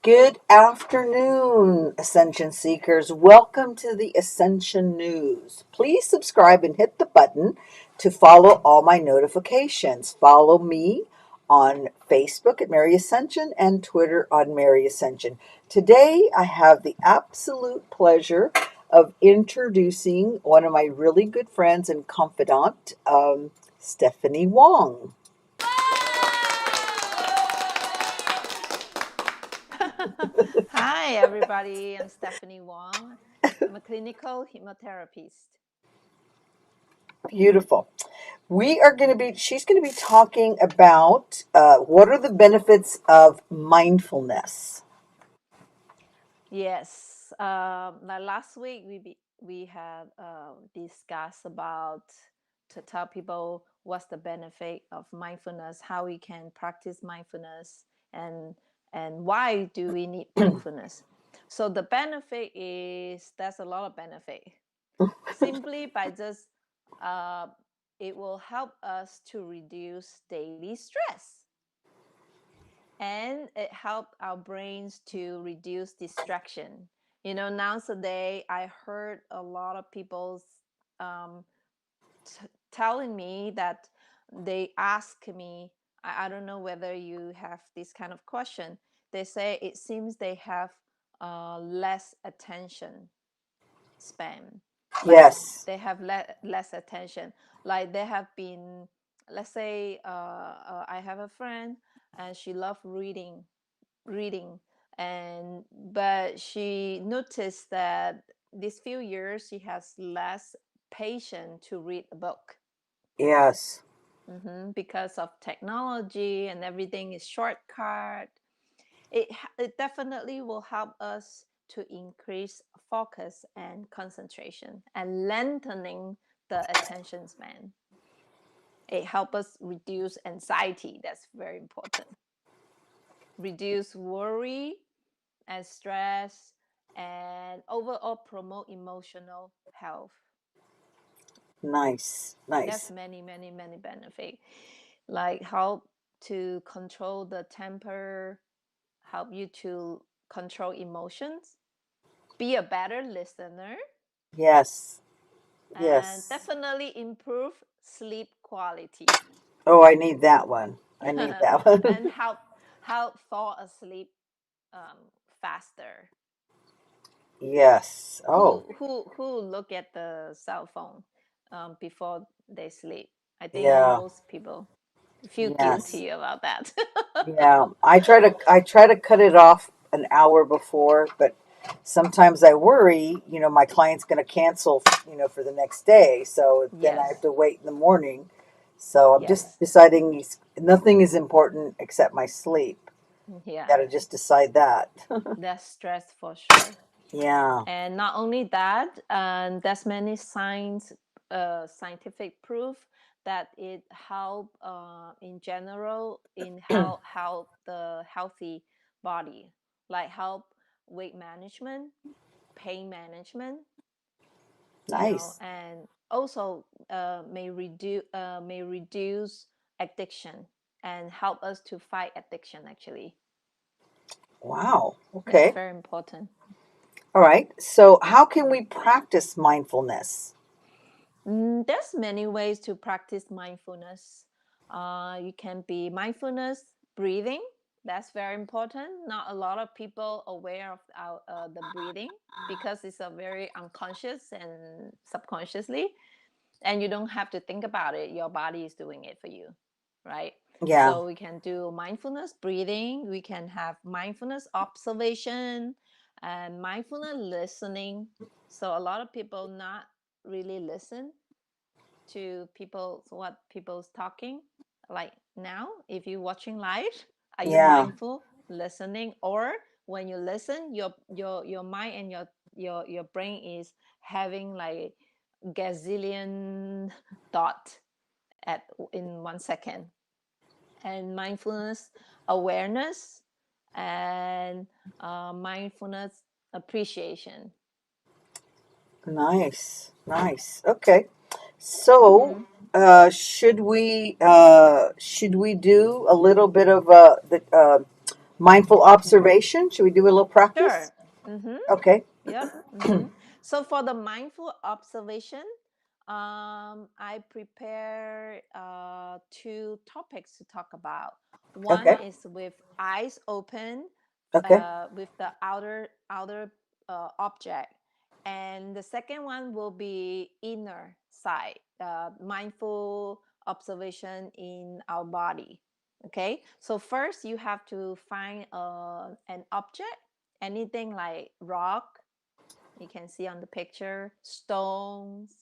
Good afternoon, Ascension Seekers. Welcome to the Ascension News. Please subscribe and hit the button to follow all my notifications. Follow me on Facebook at Mary Ascension and Twitter on Mary Ascension. Today, I have the absolute pleasure of introducing one of my really good friends and confidant, Stephanie Wong. Hi, everybody. I'm Stephanie Wong. I'm a clinical hypnotherapist. Beautiful. She's going to be talking about what are the benefits of mindfulness. Yes, like last week we had discussed about to tell people what's the benefit of mindfulness, how we can practice mindfulness, and why do we need mindfulness. So the benefit is there's a lot of benefit. Simply by just uh, it will help us to reduce daily stress, and it helped our brains to reduce distraction. Nowadays I heard a lot of people um, telling me that they ask me, I don't know whether you have this kind of question. They say it seems they have less attention span, like Yes. they have less attention, like they have been, let's say I have a friend and she loved reading, and but she noticed that these few years she has less patience to read a book. Yes. Because of technology and everything is shortcut. It definitely will help us to increase focus and concentration and lengthening the attention span. It helps us reduce anxiety. That's very important. Reduce worry and stress, and overall promote emotional health. Nice. There's Nice. many benefit, like help to control the temper, help you to control emotions, be a better listener, Yes. and Yes. definitely improve sleep quality. Oh, I need that one. I need that one. And help fall asleep um, faster. Yes. Oh, Who look at the cell phone before they sleep? I think yeah. most people feel Yes. guilty about that. Yeah. I try to cut it off an hour before, but sometimes I worry, my client's going to cancel, for the next day. So then I have Yes, to wait in the morning. So I'm just yes, deciding nothing is important except my sleep. Got yeah. to just decide that. That's stress for sure. Yeah. And not only that, there's many scientific proof that it help in general in help the healthy body, like help weight management, pain management, Nice. and also may reduce addiction and help us to fight addiction. Actually, Wow. that's Okay. very important. All right. So, how can we practice mindfulness? There's many ways to practice mindfulness. You can be mindfulness breathing. That's very important. Not a lot of people aware of the breathing because it's a very unconscious and subconsciously, and you don't have to think about it. Your body is doing it for you, right? Yeah. So we can do mindfulness breathing. We can have mindfulness observation and mindfulness listening. So a lot of people not really listen to people, what people's talking. Like now, if you're watching live, are you Yeah. mindful listening? Or when you listen, your mind and your brain is having like gazillion thought at in 1 second. And mindfulness awareness and mindfulness appreciation. Nice. Nice. Okay. So, Mm-hmm. should we do a little bit of the Mindful observation. Should we do a little practice? Sure. Mm-hmm. Okay. Yep. Mm-hmm. So for the mindful observation, I prepare two topics to talk about. One Okay. is with eyes open, Okay. with the outer object, and the second one will be inner side, mindful observation in our body. Okay. So first, you have to find an object, anything like rock you can see on the picture, stones,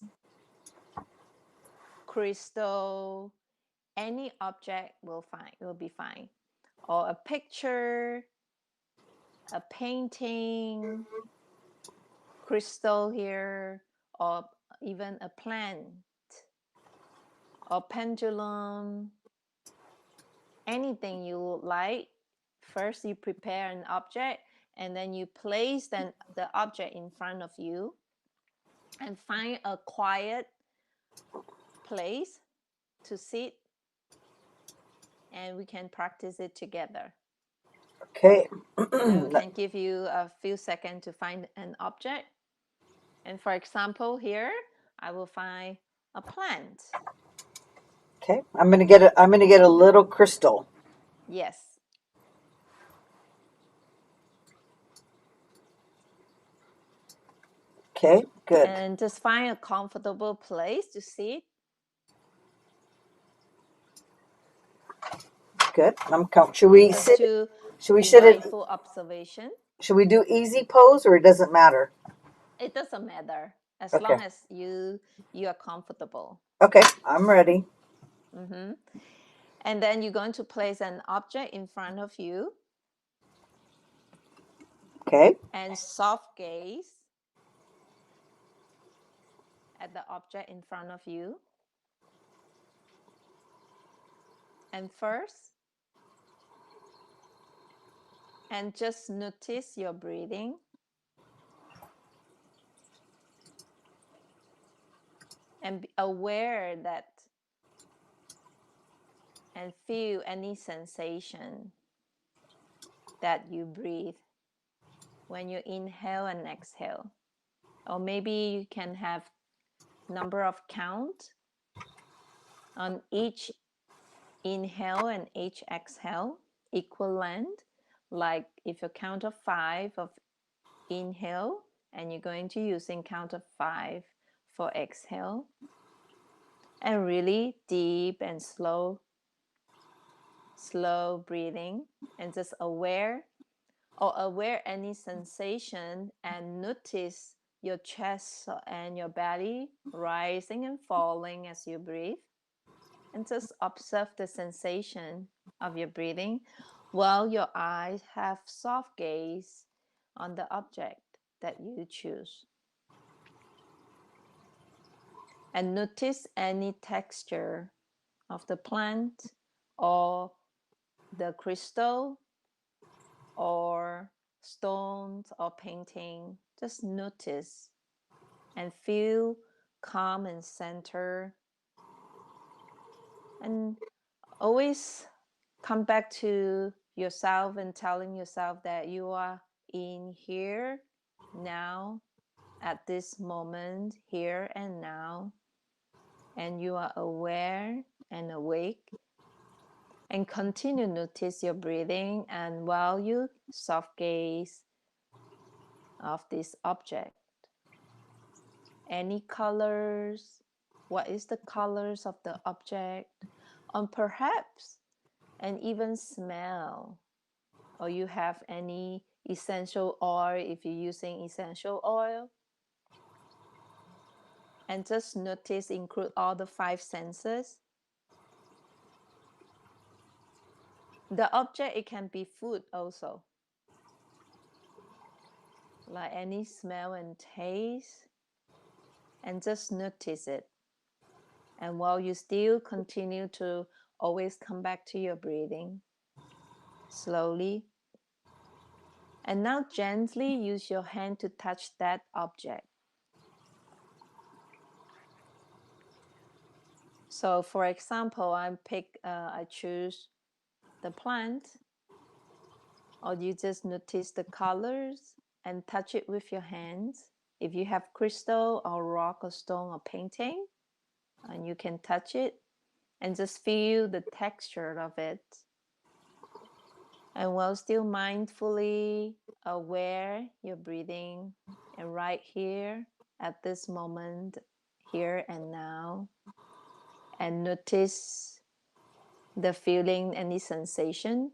crystal, any object will be fine. Or a picture, a painting, crystal here, or even a plant, or pendulum, anything you like. First, you prepare an object, and then you place the object in front of you and find a quiet place to sit, and we can practice it together. Okay. And we can give you a few seconds to find an object. And for example, here I will find a plant. Okay. I'm gonna get a little crystal. Yes. Okay. Good. And just find a comfortable place to sit. Good. Should we Just sit? to Should we be sit it? mindful observation. Should we do easy pose or it doesn't matter? It doesn't matter as Okay. long as you are comfortable. Okay. I'm ready. Mm-hmm. And then you're going to place an object in front of you Okay. and soft gaze at the object in front of you. And first, and just notice your breathing. And be aware that and feel any sensation that you breathe when you inhale and exhale. Or maybe you can have number of count on each inhale and each exhale, equal length. Like if you count of 5 of inhale and you're going to using count of 5 for exhale, and really deep and slow breathing, and just aware any sensation, and notice your chest and your belly rising and falling as you breathe, and just observe the sensation of your breathing while your eyes have soft gaze on the object that you choose. And notice any texture of the plant or the crystal or stones or painting. Just notice and feel calm and center. And always come back to yourself and telling yourself that you are in here now, at this moment, here and now, and you are aware and awake. And continue to notice your breathing, and while you soft gaze of this object, any colors, what is the colors of the object, and perhaps and even smell, or you have any essential oil if you're using essential oil. And just notice, include all the 5 senses. The object, it can be food also, like any smell and taste, and just notice it. And while you still continue to always come back to your breathing slowly. And now gently use your hand to touch that object. So for example, I choose the plant, or you just notice the colors and touch it with your hands. If you have crystal or rock or stone or painting, and you can touch it and just feel the texture of it. And while still mindfully aware you're breathing, and right here at this moment, here and now, and notice the feeling, any sensation,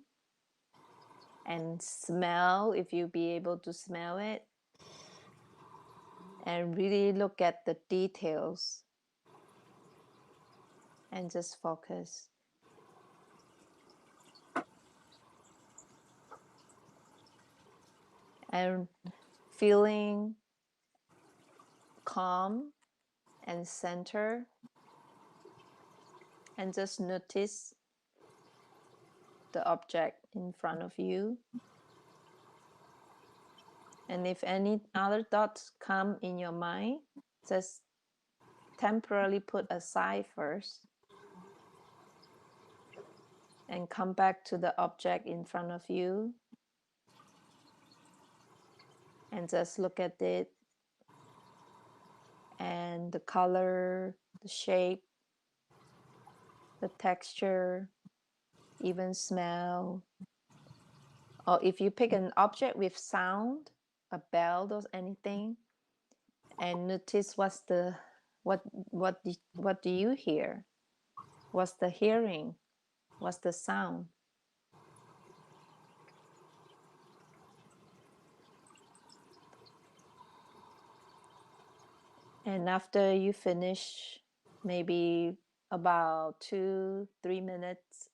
and smell if you be able to smell it, and really look at the details and just focus. And feeling calm and center, and just notice the object in front of you. And if any other thoughts come in your mind, just temporarily put aside first and come back to the object in front of you and just look at it and the color, the shape, the texture, even smell. Or if you pick an object with sound, a bell or anything, and notice what do you hear? What's the hearing? What's the sound? And after you finish, maybe about 2-3 minutes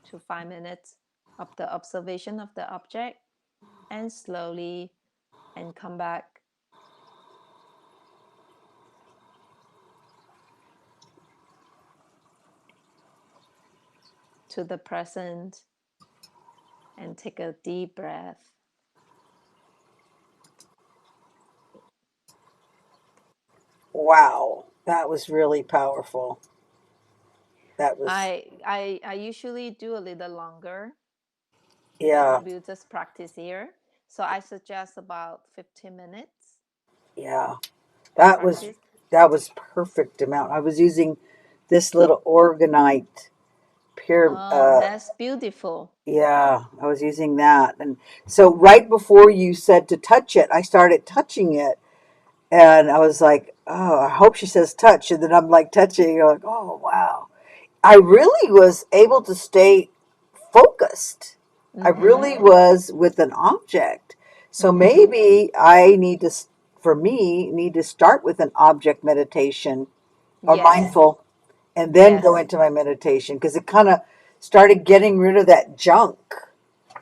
to 5 minutes of the observation of the object, and slowly and come back to the present and take a deep breath. Wow, that was really powerful. That was, I usually do a little longer, but yeah, we'll just practice here. So I suggest about 15 minutes yeah. That was practice. that was perfect amount. I was using this little organite peer. Oh, that's beautiful. Yeah, I was using that, and so right before you said to touch it, I started touching it, and I was like, "Oh, I hope she says touch." And then I'm like touching, you're like, "Oh, wow." I really was able to stay focused. I Mm-hmm. really was with an object. So Mm-hmm. maybe I need to, for me, need to start with an object meditation or Yes. mindful and then go Yes. into my meditation because it kind of started getting rid of that junk,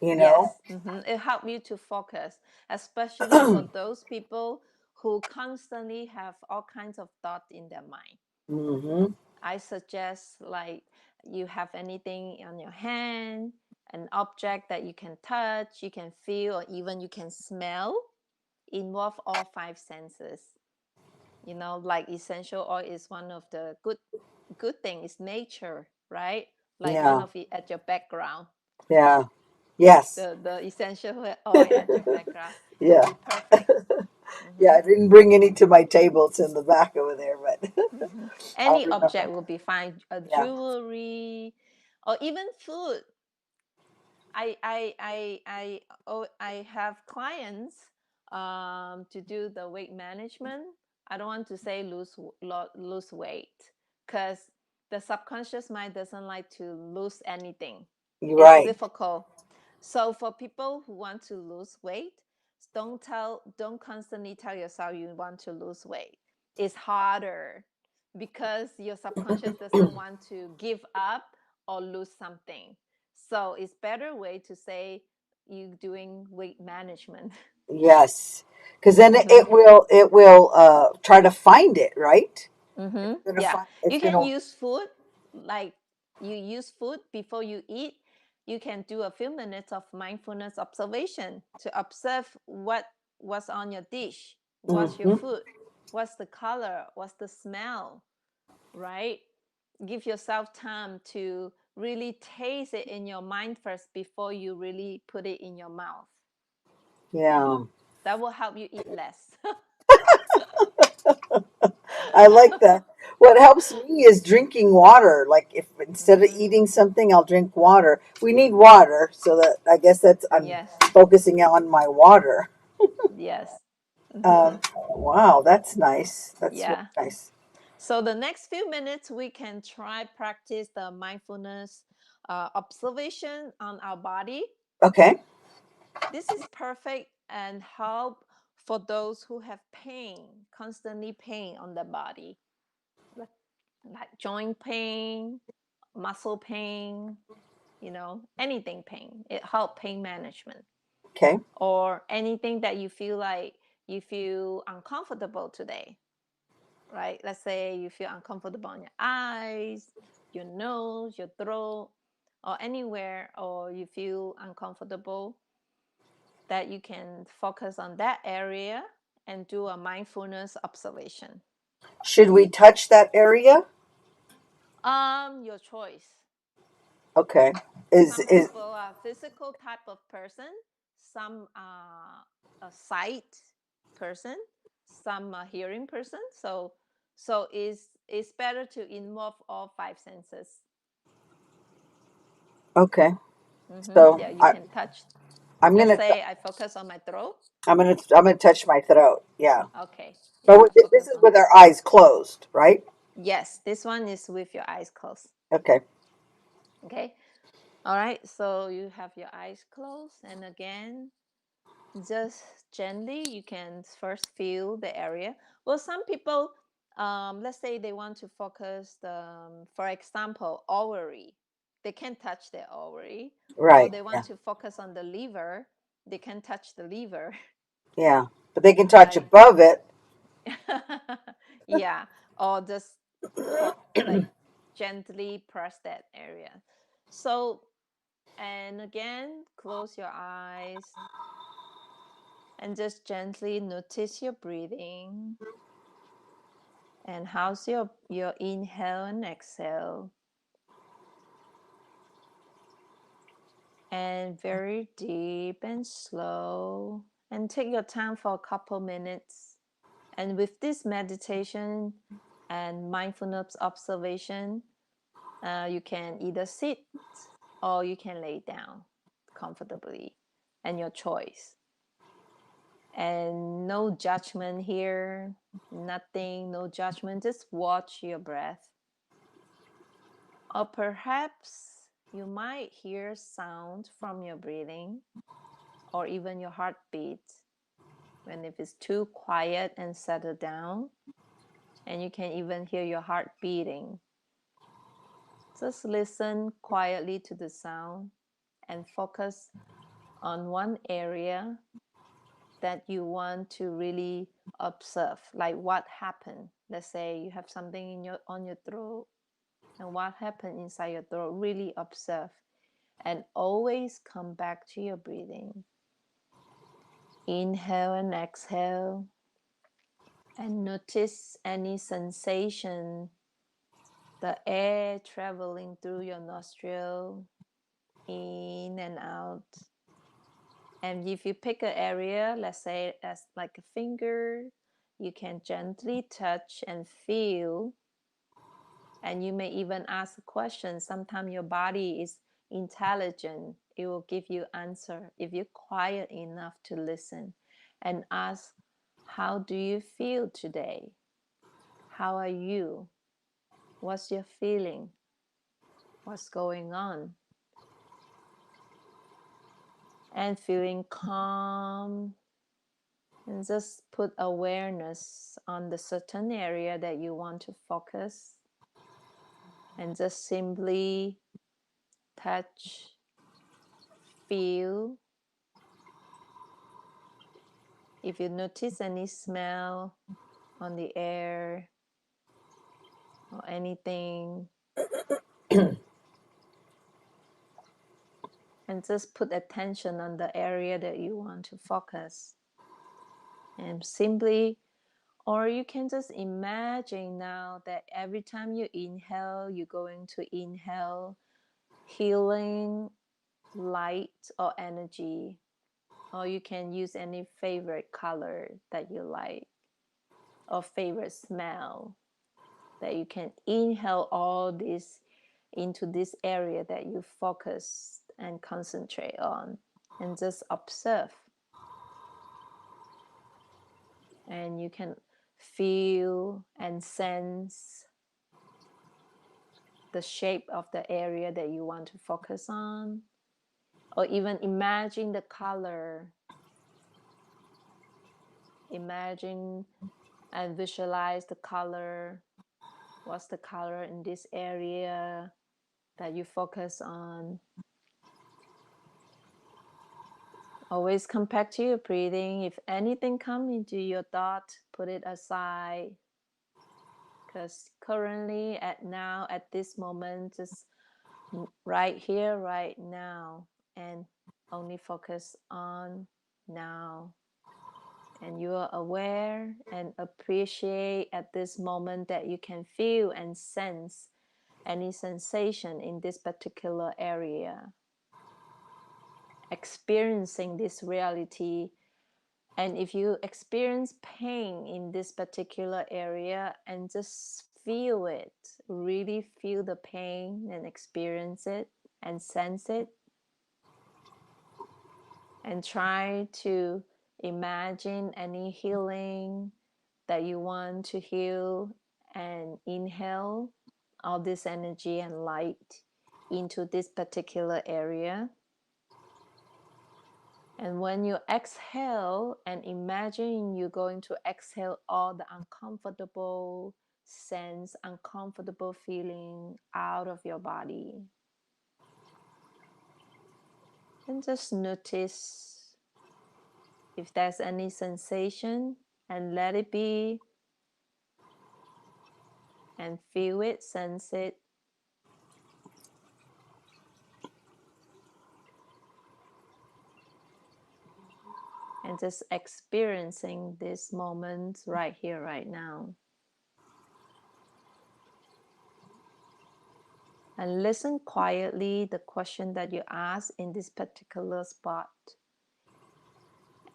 you know? Yes. It helps you to focus, especially for those people who constantly have all kinds of thoughts in their mind. Hmm. I suggest like you have anything on your hand, an object that you can touch, you can feel, or even you can smell. Involve all five senses. Like essential oil is one of the good thing is nature, right? Like one Yeah, of it at your background, yeah, yes, the essential oil at your background. yeah. Perfect. Yeah, hmm I didn't bring any to my table. It's in the back over there, but I'll Any object remember. will be fine. A Yeah. jewelry, or even food. I have clients to do the weight management. I don't want to say lose weight, because the subconscious mind doesn't like to lose anything. You're It's right. difficult. So for people who want to lose weight, don't constantly tell yourself you want to lose weight. It's harder because your subconscious doesn't want to give up or lose something. So it's better way to say you doing weight management. Yes, because then it, hmm it will it will try to find it, right? It's gonna Yeah, find. It's you can gonna. use food, like you use food before you eat. You can do a few minutes of mindfulness observation to observe what's on your dish, what's your Hmm. food, what's the color, what's the smell, right? Give yourself time to really taste it in your mind first before you really put it in your mouth. Yeah. That will help you eat less. I like that. What helps me is drinking water. Like if instead of Mm-hmm. eating something, I'll drink water. We need water, so that I guess that's I'm Yes. focusing on my water. Yes. Mm-hmm. Um, wow, that's nice. That's really Yeah. nice. So the next few minutes, we can try practice the mindfulness observation on our body. Okay. This is perfect and help for those who have pain, constantly pain on the body, like, like joint pain, muscle pain, anything pain. It help pain management. Okay. Or anything that you feel like you feel uncomfortable today, right? Let's say you feel uncomfortable on your eyes, your nose, your throat, or anywhere, or you feel uncomfortable, that you can focus on that area and do a mindfulness observation. Should we touch that area? Your choice. Okay. Is Some is people are physical type of person, some are a sight person, some are hearing person. So it's better to involve all five senses. okay. Yeah, So you can touch. I'm Let's gonna say I focus on my throat. I'm gonna touch my throat. Yeah. Okay, yeah, But you this focus is on with that. our eyes closed, right? Yes, this one is with your eyes closed. Okay. Okay. All right, so you have your eyes closed, and again, just gently, you can first feel the area. Well, some people, let's say they want to focus, for example, ovary. They can touch their ovary, or Right. they Yeah. want to focus on the liver. They can touch the liver, Yeah. But they can touch right? above it. Yeah, or just like gently press that area. So, and again, close your eyes and just gently notice your breathing. And how's your inhale and exhale? And very deep and slow. And take your time for a couple minutes. And with this meditation and mindfulness observation, you can either sit or you can lay down comfortably, and your choice. And no judgment here, nothing, no judgment. Just watch your breath. Or perhaps you might hear sound from your breathing or even your heartbeat when if it's too quiet and settle down, and you can even hear your heart beating. Just listen quietly to the sound and focus on one area that you want to really observe, like what happened. Let's say you have something on your throat, and what happened inside your throat. Really observe, and always come back to your breathing. Inhale and exhale, and notice any sensation, the air traveling through your nostril, in and out. And if you pick an area, let's say as like a finger, you can gently touch and feel. And you may even ask a question. Sometimes your body is intelligent. It will give you answer if you're quiet enough to listen and ask, how do you feel today? How are you? What's your feeling? What's going on? And feeling calm, and just put awareness on the certain area that you want to focus, and just simply touch, feel. If you notice any smell on the air or anything, and just put attention on the area that you want to focus. And simply, or you can just imagine now that every time you inhale, you're going to inhale healing light or energy, or you can use any favorite color that you like or favorite smell, that you can inhale all this into this area that you focus and concentrate on, and just observe. And you can feel and sense the shape of the area that you want to focus on, or even imagine the color. Imagine and visualize the color. What's the color in this area that you focus on? Always come back to your breathing. If anything comes into your thought, put it aside. Because currently, at this moment, just right here, right now, and only focus on now. And you are aware and appreciate at this moment that you can feel and sense any sensation in this particular area, experiencing this reality. And if you experience pain in this particular area, and just feel it, really feel the pain and experience it and sense it, and try to imagine any healing that you want to heal, and inhale all this energy and light into this particular area. And when you exhale, and imagine you're going to exhale all the uncomfortable sense, uncomfortable feeling out of your body. And just notice if there's any sensation, and let it be, and feel it, sense it. And just experiencing this moment right here, right now. And listen quietly the question that you ask in this particular spot,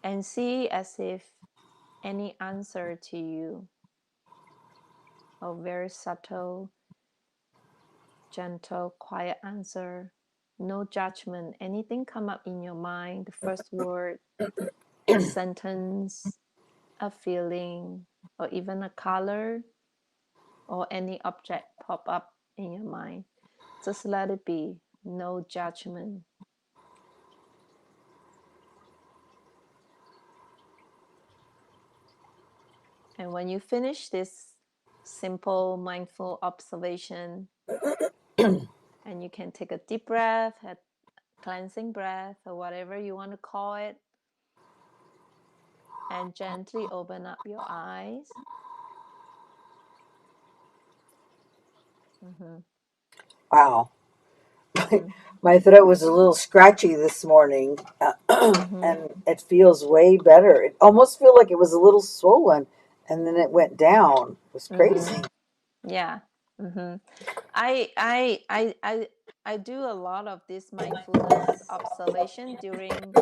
and see as if any answer to you, a very subtle, gentle, quiet answer, no judgment. Anything come up in your mind, the first word, a sentence, a feeling, or even a color, or any object pop up in your mind, just let it be, no judgment. And when you finish this simple mindful observation, and you can take a deep breath, a cleansing breath, or whatever you want to call it, and gently open up your eyes. Mm-hmm. Wow. Mm-hmm. My throat was a little scratchy this morning, Mm-hmm. and it feels way better. It almost feel like it was a little swollen, and then it went down. It was Mm-hmm. crazy. Yeah. Mm-hmm. I do a lot of this mindfulness observation during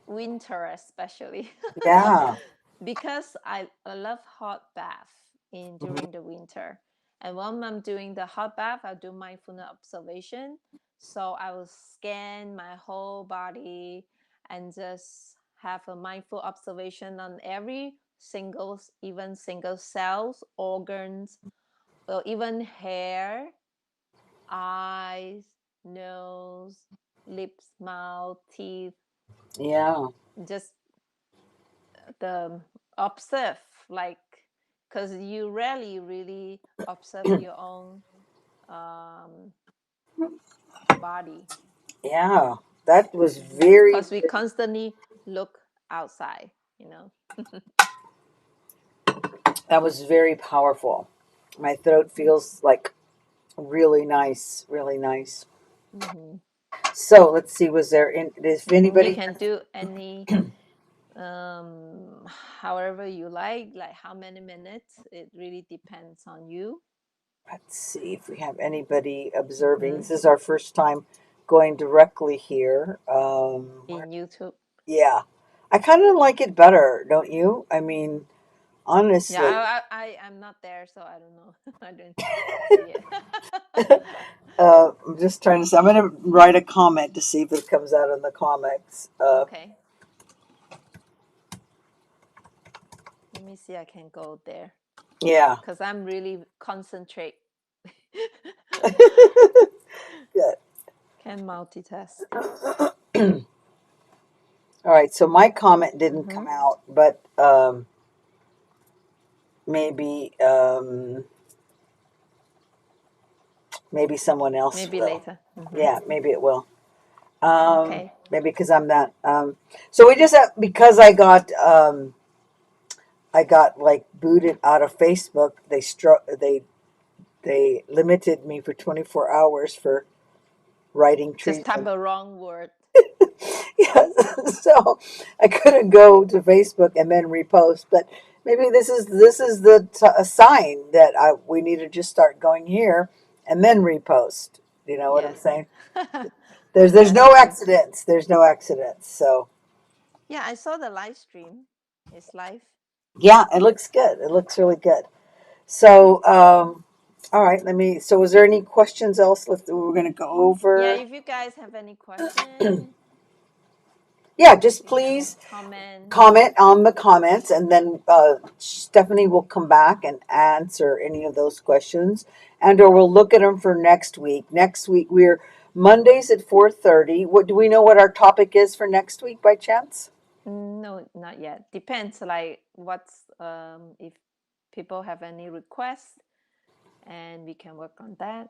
winter, especially. Yeah. Because I love hot bath in Mhm. during the winter. And when I'm doing the hot bath, I do mindfulness observation. So I will scan my whole body and just have a mindful observation on every single, even single cells, organs, or even hair, eyes, nose, lips, mouth, teeth. Yeah. Just the observe, like, because you rarely really observe your own body, Yeah. That was very, because we constantly look outside, you know. that was very powerful. My throat feels like really nice, really nice. Mm-hmm. So let's see. Was there? If Mm-hmm. You anybody can do any um however you like how many minutes, it really depends on you. Let's see if we have anybody observing. Hmm. This is our first time going directly here. In YouTube. Yeah, I kind of like it better, don't you? I mean, Yeah, honestly. I'm not there, so I don't know. I don't see it. I'm just trying to say, I'm going to write a comment to see if it comes out in the comics. Okay. Let me see. I can go there Yeah. because I'm really concentrate. Good. Can multitask. All right. So my comment didn't Mm-hmm. come out, but maybe maybe someone else Maybe will. later. Mm-hmm. Yeah, maybe it will. Okay. Maybe because I'm that. So we just have, because I got like booted out of Facebook. They limited me for 24 hours for writing Just type treason. a wrong word. Yes, so I couldn't go to Facebook and then repost. But maybe this is a sign that we need to just start going here and then repost. You know what I'm Yes. saying? There's That's no true. accidents. There's no accidents. So Yeah, I saw the live stream. It's live. yeah, it looks good. It looks really good. So all right, let me. So, was there any questions else that we were going to go Yeah, over? if you guys have any question, Yeah, just you can please comment. comment on the comments, and then Stephanie will come back and answer any of those questions, and or we'll look at them for next week. Next week we're Mondays at 4:30. What do we know? What our topic is for next week by chance? No, not yet. Depends like what's if people have any requests and we can work on that.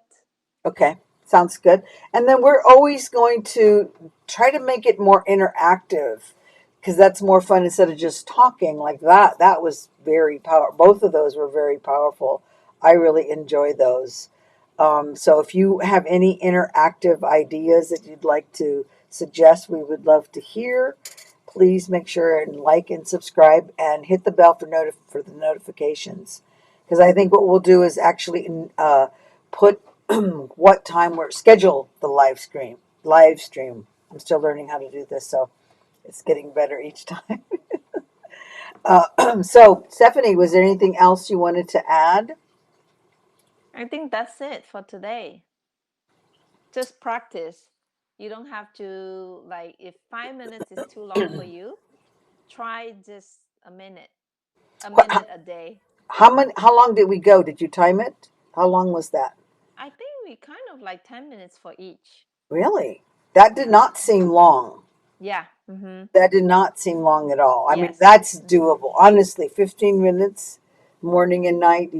Okay, sounds good. And then we're always going to try to make it more interactive because that's more fun instead of just talking like that. That was very powerful. Both of those were very powerful. I really enjoy those. So if you have any interactive ideas that you'd like to suggest, we would love to hear. Please make sure and like and subscribe and hit the bell for the notifications. Because I think what we'll do is actually put what time we're schedule the live stream. Live stream. I'm still learning how to do this, so it's getting better each time. So, Stephanie, was there anything else you wanted to add? I think that's it for today. Just practice. You don't have to like if 5 minutes is too long for you, try just a minute. A What, minute a day. how long did we go? Did you time it? How long was that? I think we kind of like 10 minutes for each. Really? That did not seem long. Yeah. Mm-hmm. That did not seem long at all. I mean, Yes. that's Mm-hmm. doable. Honestly, 15 minutes, morning and night,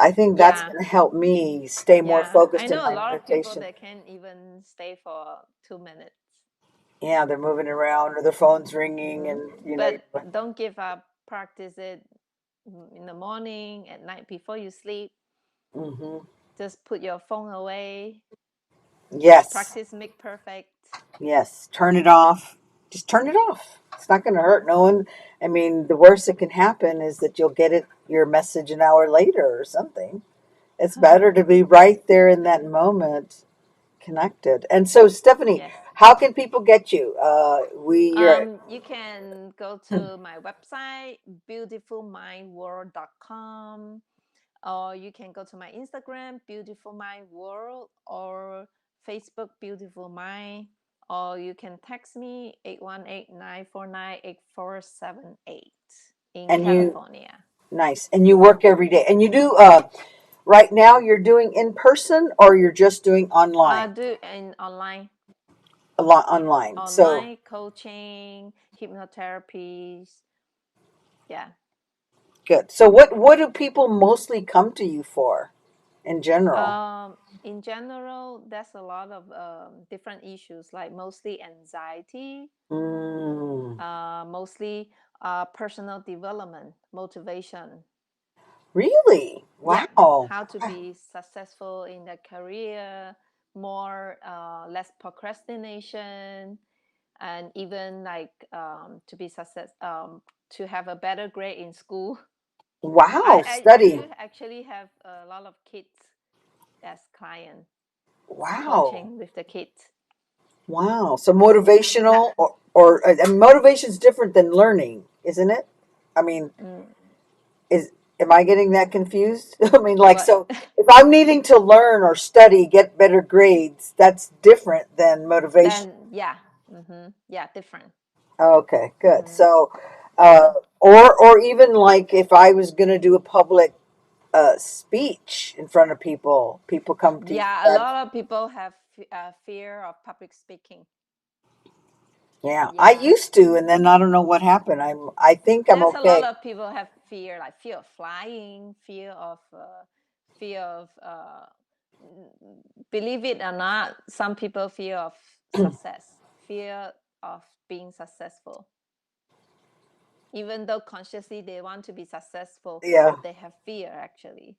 I think that's Yeah. going to help me stay more Yeah. I focused in know a my lot of people meditation. that can't even stay for 2 minutes. Yeah, they're moving around or their phone's ringing Mm-hmm. and, But don't give up. Practice it in the morning, at night before you sleep. hmm Just put your phone away. yes, Practice make perfect. yes, turn it off. Just turn it off. It's not going to hurt no one. I mean, the worst that can happen is that you'll get your message an hour later or something. It's better to be right there in that moment connected. And so, Stephanie, Yes. how can people get you? You're You can go to my website, beautifulmindworld.com, or you can go to my Instagram, Beautiful Mind World, or Facebook, Beautiful Mind, or you can text me 818-949-8478 in and you California. nice, and you work every day, and you do. Right now, you're doing in person, or you're just doing online. Do in online, A lot online. So online coaching, hypnotherapy. Yeah. good. So what do people mostly come to you for in general? In general, there's a lot of different issues, like mostly anxiety, Mm, mostly personal development, motivation. really? Yeah, Wow. how to be successful in the career, more less procrastination, and even like to be success to have a better grade in school. Wow, I study. do actually have a lot of kids as client Wow. coaching with the kids. Wow. So Not, motivational or and motivation is different than learning, isn't it? I mean, mm, is am I getting that confused? I mean, like, what? so if I'm needing to learn or study, get better grades, that's different than motivation. Then yeah, yeah, different. Okay, good. Hmm. So, Yeah, or even like if I was going to do a public speech in front of people, people come to you yeah. A for that. lot of people have fear of public speaking. Yeah, I Yeah, used to, and then I don't know what happened. I think I'm there's a lot okay. of people have fear, like fear of flying, fear of believe it or not, some people fear of success, fear of being successful, even though consciously they want to be successful, Yeah, but they have fear actually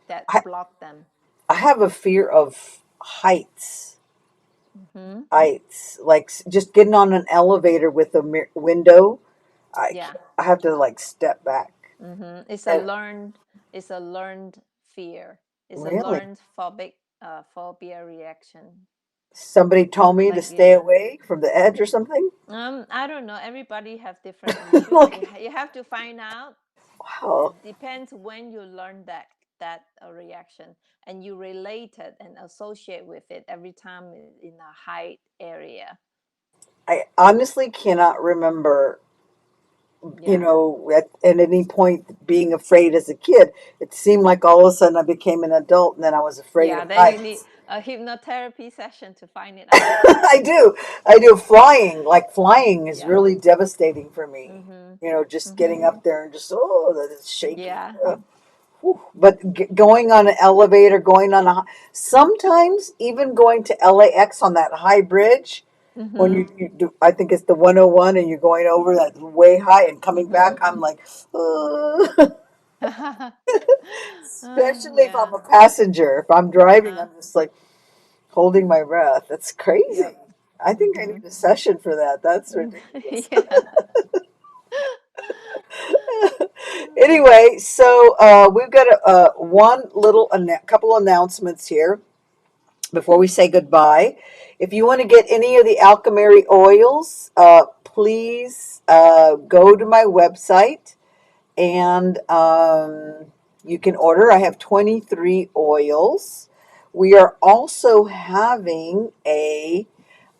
that I block them. I have a fear of heights. Hmm. Heights, like just getting on an elevator with a window. Yeah. I have to like step back. It's a And learned, it's a learned fear. It's a really, learned phobia reaction. somebody told me to Like stay yeah. away from the edge or something. I don't know. Everybody have different issue. Like, You have to find out. wow. It depends when you learn that reaction and you relate it and associate with it every time in a height area. I honestly cannot remember, Yeah. at any point being afraid as a kid. It seemed like all of a sudden I became an adult and then I was afraid Yeah, of then you need heights. a hypnotherapy session to find it out. I do. I do. Flying, like flying is Yeah. really devastating for me. Mhm. Just getting Mhm. up there and just, oh, that is shaky. Yeah. Whew. But going on an elevator, going on sometimes even going to LAX on that high bridge, when Mhm. you do, I think it's the 101 and you're going over that way high and coming Mhm. back, I'm like, uh, especially if I'm Yeah. a passenger. If I'm driving, Uh-huh. I'm just like holding my breath. That's crazy. Yep. I think I need Mhm. a session for that. That's ridiculous. Yeah. Anyway, so we've got one little couple announcements here before we say goodbye. If you want to get any of the alchemy oils, please go to my website and you can order. I have 23 oils. We are also having a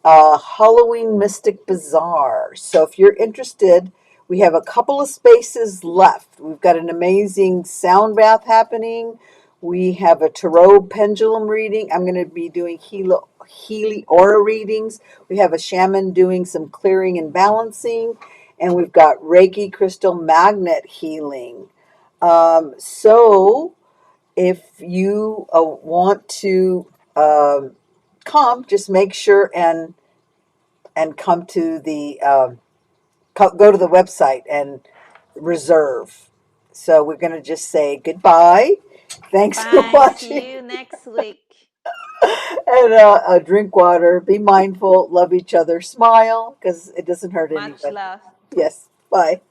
Halloween Mystic Bazaar. So if you're interested, we have a couple of spaces left. We've got an amazing sound bath happening. We have a tarot pendulum reading. I'm going to be doing Healy aura readings. We have a shaman doing some clearing and balancing. And we've got Reiki crystal magnet healing. So if you want to come, just make sure and come to the go to the website and reserve. So we're going to just say goodbye. Thanks for Bye. watching, See you next week. and drink water. Be mindful. Love each other. Smile because it doesn't hurt Much anybody. love. Yes. Bye.